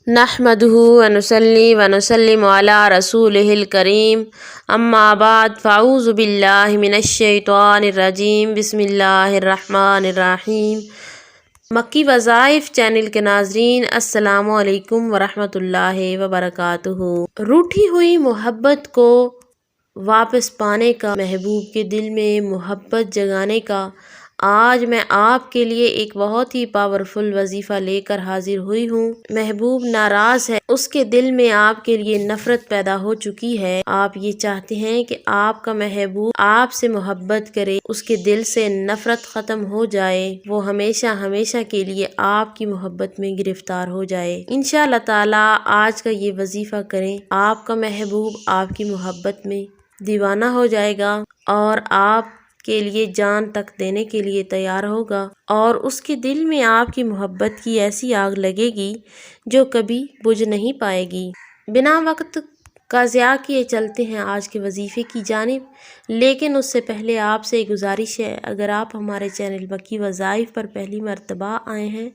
नहमदुहु व नुसल्ली व नुसल्लिमु अला रसूलिहिल करीम अम्मा बाद फ़अऊज़ु बिल्लाहि मिनश शैतानिर रजीम बिस्मिल्लाहिर रहमानिर रहीम। मक्की वज़ाइफ चैनल के नाज़रीन अस्सलामु अलैकुम व रहमतुल्लाहि व बरकातुहू। रूठी हुई मोहब्बत को वापस पाने का, महबूब के दिल में मोहब्बत जगाने का आज मैं आपके लिए एक बहुत ही पावरफुल वजीफ़ा लेकर हाजिर हुई हूँ। महबूब नाराज़ है, उसके दिल में आपके लिए नफरत पैदा हो चुकी है। आप ये चाहते हैं कि आपका महबूब आपसे मोहब्बत करे, उसके दिल से नफरत ख़त्म हो जाए, वो हमेशा हमेशा के लिए आपकी मोहब्बत में गिरफ्तार हो जाए। इंशाअल्लाह ताला आज का ये वजीफ़ा करें, आपका महबूब आपकी मोहब्बत में दीवाना हो जाएगा और आप के लिए जान तक देने के लिए तैयार होगा और उसके दिल में आपकी मोहब्बत की ऐसी आग लगेगी जो कभी बुझ नहीं पाएगी। बिना वक्त का ज़िया किए चलते हैं आज के वजीफ़े की जानिब, लेकिन उससे पहले आपसे गुजारिश है, अगर आप हमारे चैनल मक्की वज़ाइफ पर पहली मर्तबा आए हैं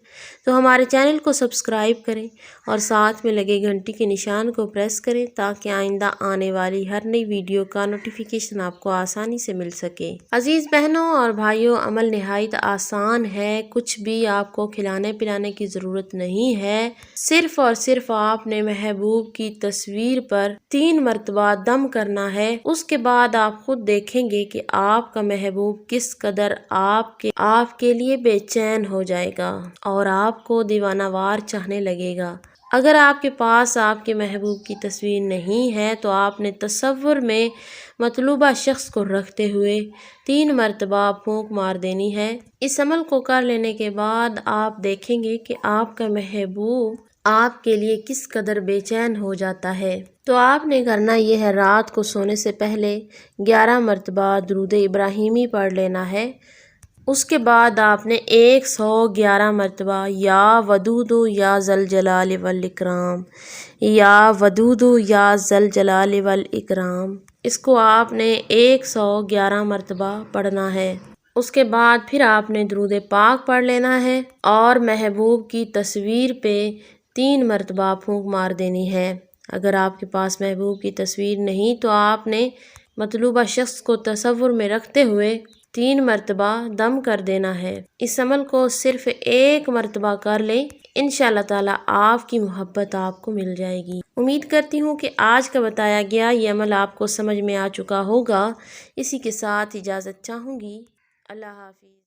तो हमारे चैनल को सब्सक्राइब करें और साथ में लगे घंटी के निशान को प्रेस करें ताकि आइंदा आने वाली हर नई वीडियो का नोटिफिकेशन आपको आसानी से मिल सके। अजीज़ बहनों और भाइयों, अमल निहायत आसान है, कुछ भी आपको खिलाने पिलाने की ज़रूरत नहीं है। सिर्फ और सिर्फ आपने महबूब की तस्वीर पर 3 मरतबा दम करना है। उसके बाद आप खुद देखेंगे कि आपका महबूब किस कदर आपके लिए बेचैन हो जाएगा और आपको दीवानावार चाहने लगेगा। अगर आपके पास आपके महबूब की तस्वीर नहीं है तो आपने तसव्वुर में मतलूबा शख्स को रखते हुए 3 मरतबा फूंक मार देनी है। इस अमल को कर लेने के बाद आप देखेंगे कि आपका महबूब आपके लिए किस कदर बेचैन हो जाता है। तो आपने करना यह है, रात को सोने से पहले 11 मरतबा दुरूद इब्राहिमी पढ़ लेना है। उसके बाद आपने 111 मरतबा या वदूदु या ज़ल जलाल वल इकराम, या वदूदु या ज़ल जलाल वल इकराम, इसको आपने 111 मरतबा पढ़ना है। उसके बाद फिर आपने दुरूद पाक पढ़ लेना है और महबूब की तस्वीर पे 3 मरतबा फूंक मार देनी है। अगर आपके पास महबूब की तस्वीर नहीं तो आपने मतलूबा शख्स को तसव्वुर में रखते हुए 3 मरतबा दम कर देना है। इस अमल को सिर्फ 1 मरतबा कर लें, इंशाअल्लाह ताला आपकी मोहब्बत आपको मिल जाएगी। उम्मीद करती हूँ कि आज का बताया गया ये अमल आपको समझ में आ चुका होगा। इसी के साथ इजाज़त चाहूँगी। अल्लाह हाफिज़।